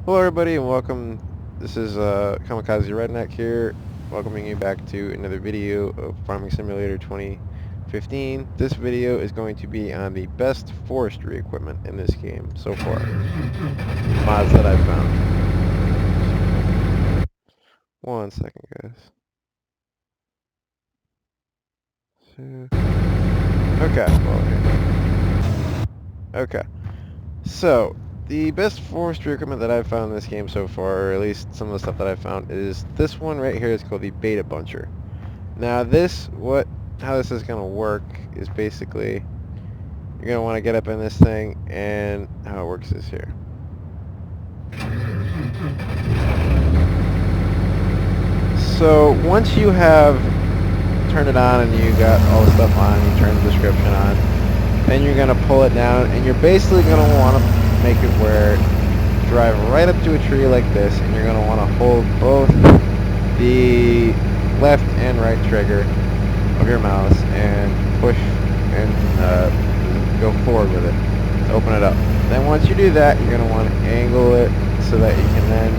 Hello everybody and welcome. This is Kamikaze Redneck here, welcoming you back to another video of Farming Simulator 2015. This video is going to be on the best forestry equipment in this game so far. Mods that I've found. 1 second, guys. Okay, well, okay. So, the best forestry equipment that I've found in this game so far, or at least some of the stuff that I've found, is this one right here. Is called the BetaBuncher. Now how this is going to work is basically, you're going to want to get up in this thing, and how it works is here. So, once you have turned it on and you got all the stuff on, you turn the description on, then you're going to pull it down, and you're basically going to want to make it where you drive right up to a tree like this, and you're going to want to hold both the left and right trigger of your mouse and push and go forward with it to open it up. Then once you do that, you're going to want to angle it so that you can then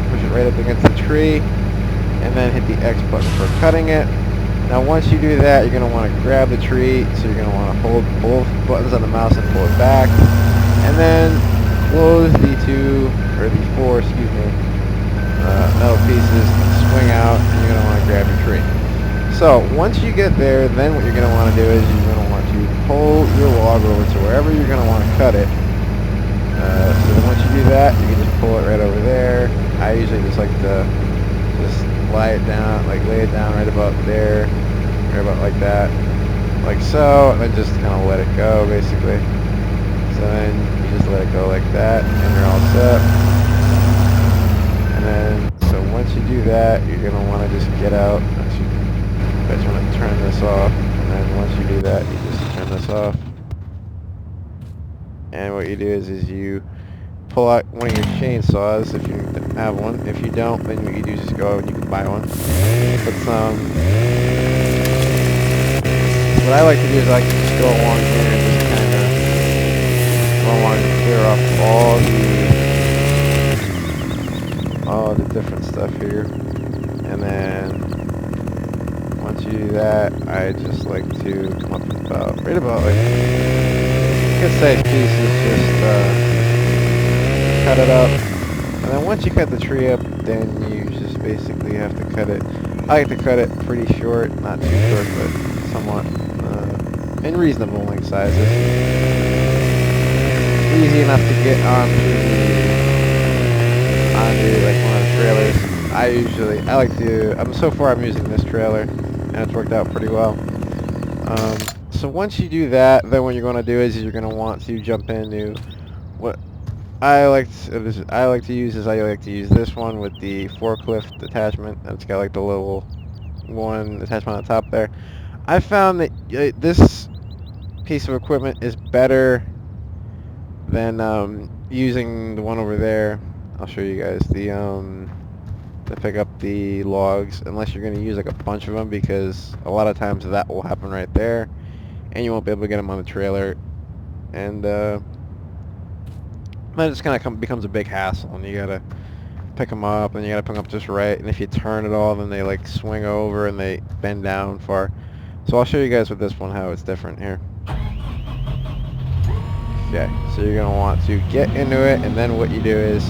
push it right up against the tree, and then hit the X button for cutting it. Now once you do that, you're going to want to grab the tree, so you're going to want to hold both buttons on the mouse and pull it back, and then close the four metal pieces, swing out, and you're going to want to grab your tree. So once you get there, then what you're going to want to do is you're going to want to pull your log over to wherever you're going to want to cut it. So then once you do that, you can just pull it right over there. I usually just like to just lay it down right about there, right about like that, like so, and then just kind of let it go basically. So then you just let it go like that, and you're all set. And then, so once you do that, you're going to want to just get out. I just want to turn this off, and then once you do that, you just turn this off. And what you do is you pull out one of your chainsaws if you have one. If you don't, then what you do is just go and you can buy one. Put some. What I like to do is I like to just go along here and just kind of go along and clear off all the different stuff here. And then once you do that, I just like to come up with right about like good sized pieces, just cut it up. And then once you cut the tree up, then you just basically have to cut it. I like to cut it pretty short, not too short, but somewhat in reasonable length sizes. Easy enough to get onto like one of the trailers. So far I'm using this trailer, and it's worked out pretty well. So once you do that, then what you're going to do is you're going to want to jump into what I like to use this one with the forklift attachment. It's got like the little one attachment on the top there. I found that this piece of equipment is better than using the one over there. I'll show you guys to pick up the logs, unless you're going to use like a bunch of them, because a lot of times that will happen right there, and you won't be able to get them on the trailer, and then it just kind of becomes a big hassle, and you gotta pick them up, and you gotta pick them up just right, and if you turn it all, then they like swing over and they bend down far. So I'll show you guys with this one how it's different here. Okay, so you're gonna want to get into it, and then what you do is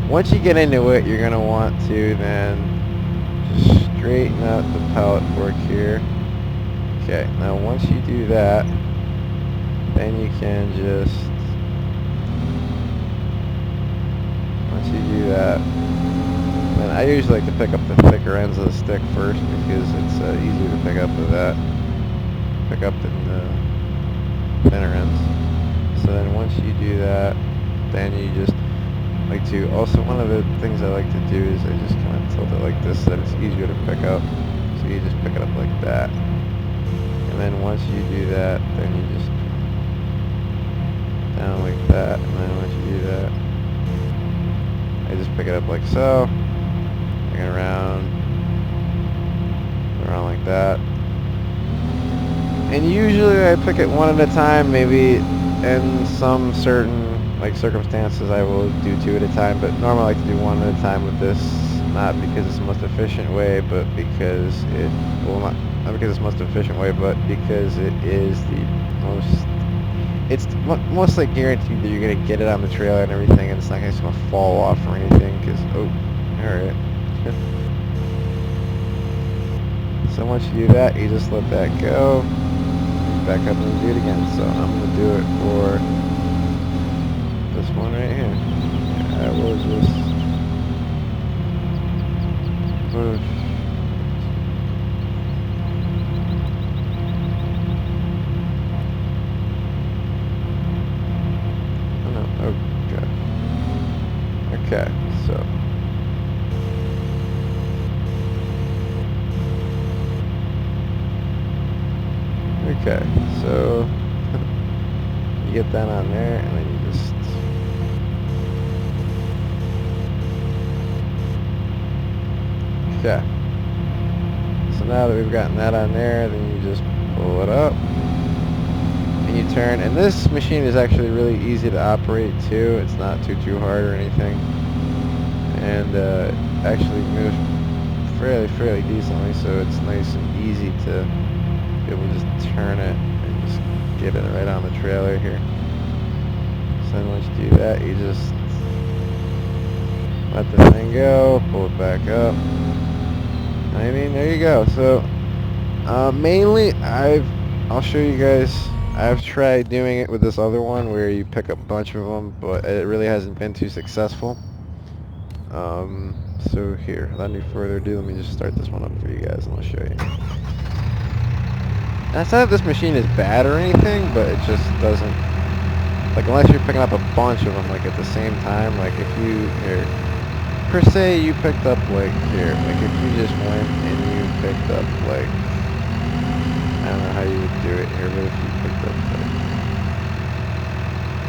once you get into it, you're gonna want to then just straighten out the pallet fork here. Okay, now once you do that, then you can just, once you do that, then I usually like to pick up the thicker ends of the stick first, because it's easier to pick up with that. Pick up than the thinner ends. So then once you do that, then you just like to, also one of the things I like to do is I just kind of tilt it like this so that it's easier to pick up. So you just pick it up like that. And then once you do that, then you just down like that, and then once you do that, I just pick it up like so, bring it around like that. And usually I pick it one at a time, maybe in some certain like circumstances, I will do 2 at a time, but normally I like to do 1 at a time with this, not because it's the most efficient way, but because it, well, not because it's the most efficient way, but because it is the most, it's most like guaranteed that you're going to get it on the trailer and everything, and it's not going to fall off or anything, because, oh, alright. So once you do that, you just let that go, back up and do it again. So I'm going to do it for this one right here. I will just move. Oh no, okay. Okay, so okay, so you get that on there, and then you just okay. So now that we've gotten that on there, then you just pull it up, and you turn. And this machine is actually really easy to operate too. It's not too hard or anything, and actually moves fairly decently. So it's nice and easy to be able to just turn it and just get it right on the trailer here. So then once you do that, you just let the thing go, pull it back up. I mean, there you go. So mainly I'll show you guys. I've tried doing it with this other one where you pick up a bunch of them, but it really hasn't been too successful. So here, without any further ado, let me just start this one up for you guys and I'll show you. And it's not that this machine is bad or anything, but it just doesn't, like, unless you're picking up a bunch of them, like, at the same time, like, if you, here, per se, you picked up, like, here, like, if you just went and you picked up, like, I don't know how you would do it here, but if you picked up,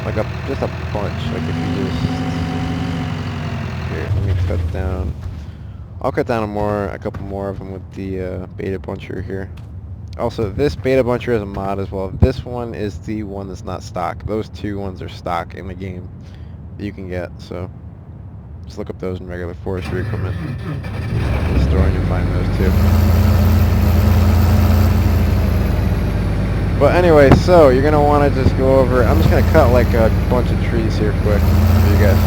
like just a bunch, like, if you just, here, let me cut down, I'll cut down a couple more of them with the BetaBuncher here. Also, this BetaBuncher is a mod as well. This one is the one that's not stock. Those 2 ones are stock in the game that you can get, so just look up those in regular forestry equipment in the store and you'll find those too. But anyway, so you're going to want to just go over, I'm just going to cut like a bunch of trees here quick for you guys.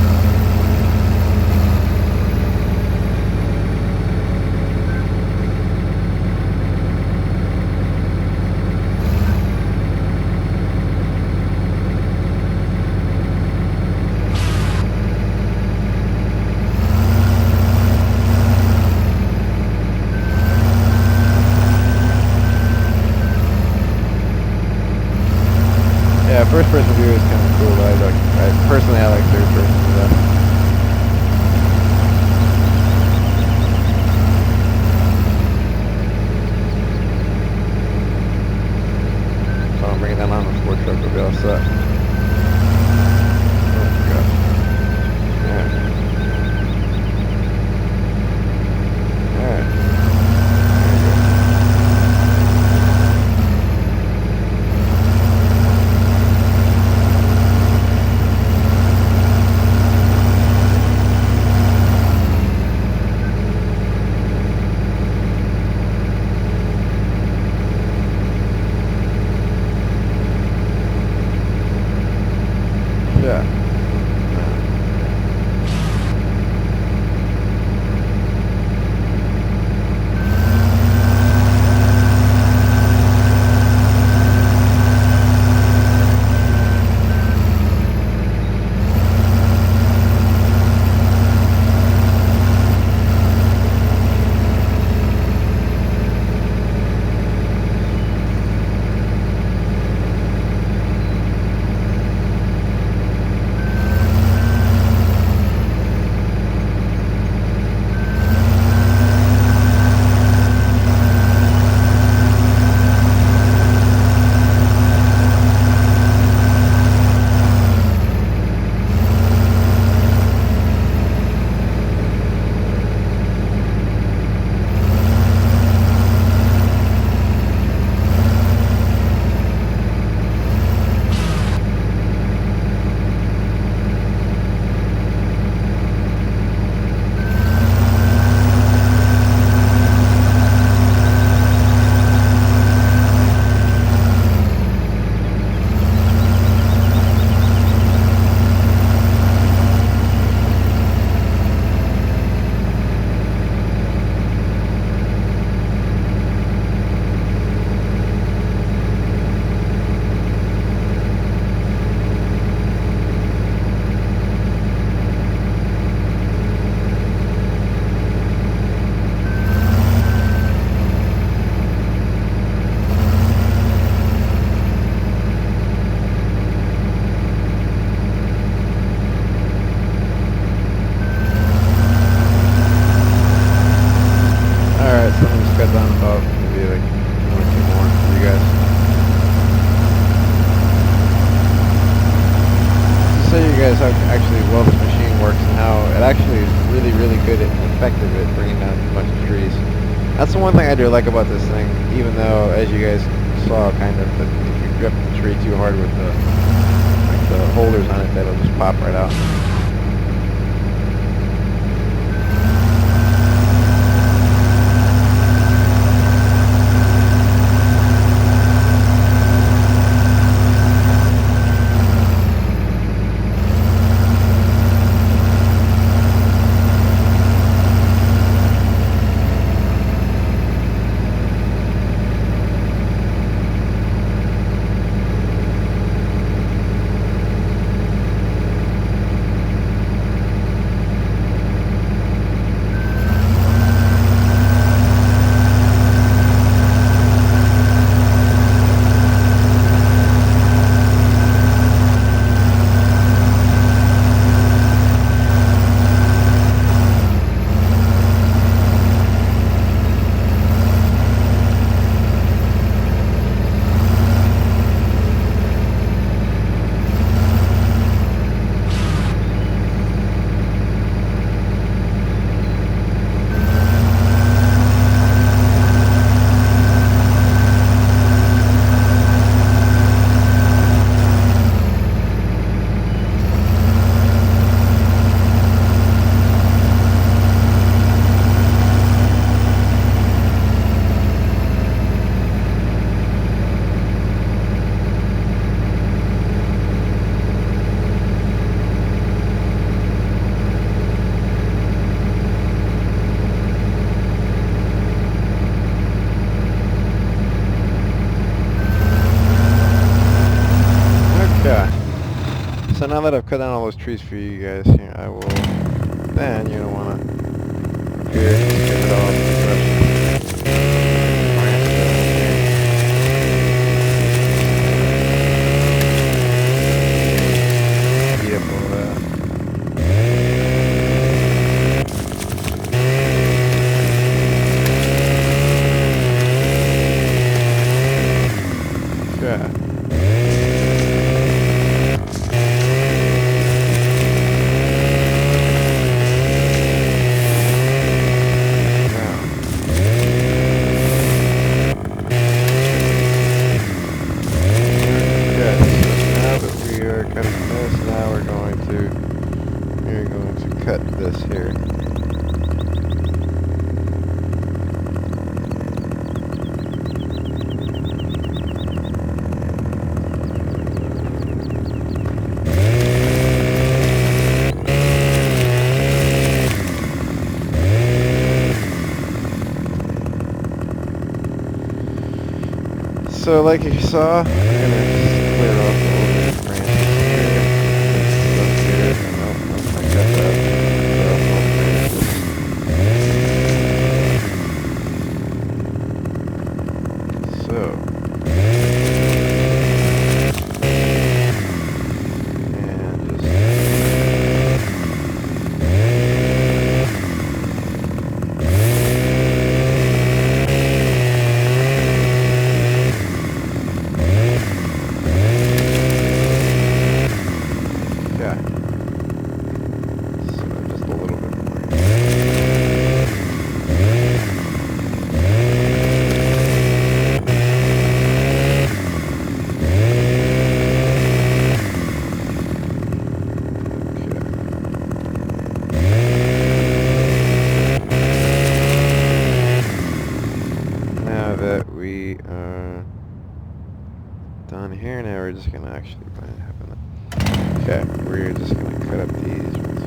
Yeah, first person view is kind of cool, but personally I like third person though. So I'm bringing that on the fork truck, we'll be all set. Oh gosh. Alright. Alright. actually is really, really good and effective at bringing down a bunch of trees. That's the one thing I do like about this thing, even though, as you guys saw, kind of, that if you grip the tree too hard with the holders on it, that'll just pop right out. So now that I've cut down all those trees for you guys here, I will, then you're going to want to up here, get it all eat up all that. Okay. Cut this here. So like you saw, I'm gonna just clear off all these branches here. Stuff here. Nope, I got that. Down here now, we're just gonna actually happen. Okay, we're just gonna cut up these ones.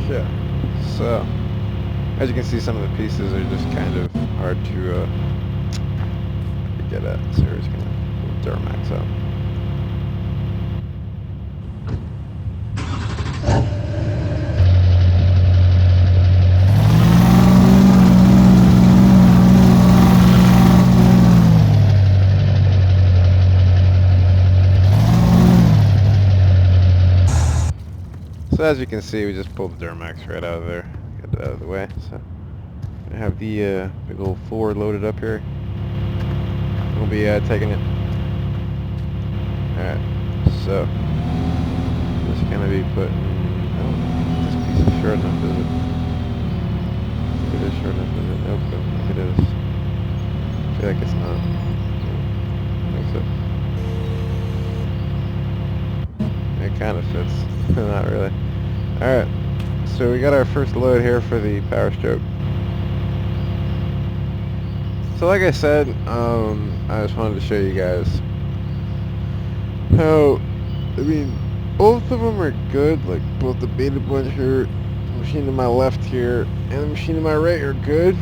Yeah. So, as you can see, some of the pieces are just kind of hard to get at. So we're just gonna pull Duramax out. So as you can see, we just pulled the Duramax right out of there. Get it out of the way. So I have the big old Ford loaded up here. We'll be taking it. Alright, so just gonna be putting, I don't know if this piece is short enough, is it? I think it is short enough, is it? Nope, I don't think it is. I feel like it's not. I think so. It kind of fits, not really. Alright, so we got our first load here for the power stroke. So like I said, I just wanted to show you guys how, I mean, both of them are good, like both the BetaBuncher machine to my left here and the machine to my right are good.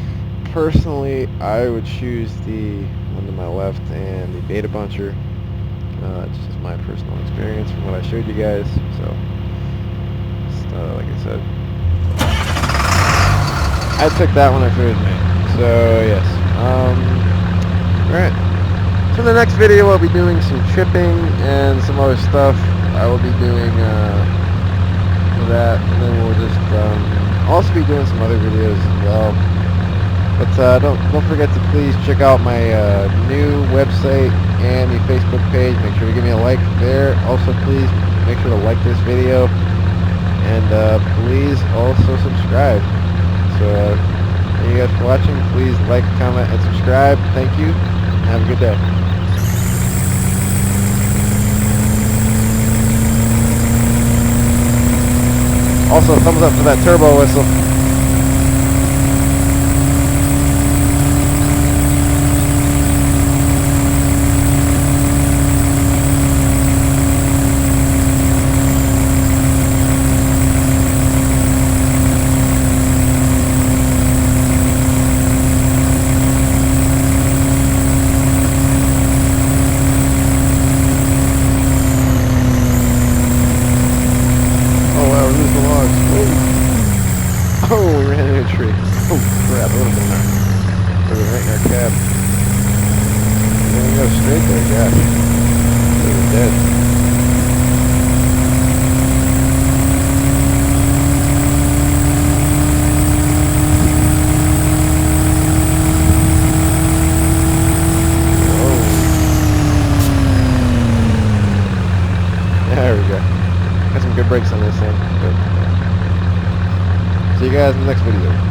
Personally, I would choose the one to my left and the BetaBuncher. It's just my personal experience from what I showed you guys, so like I said, I took that one if it was me. So yes. Alright. So in the next video I'll be doing some chipping and some other stuff. I will be doing that, and then we'll just also be doing some other videos as well. But don't forget to please check out my new website and the Facebook page. Make sure to give me a like there. Also please make sure to like this video. And please also subscribe. So thank you guys for watching. Please like, comment, and subscribe. Thank you. Have a good day. Also, thumbs up for that turbo whistle. Oh, we ran into a tree. Oh, crap, a little bit there. We're right in our cab. We didn't go straight there, gosh. We were dead. Oh. There we go. Got some good brakes on this thing. But, see you guys in the next video.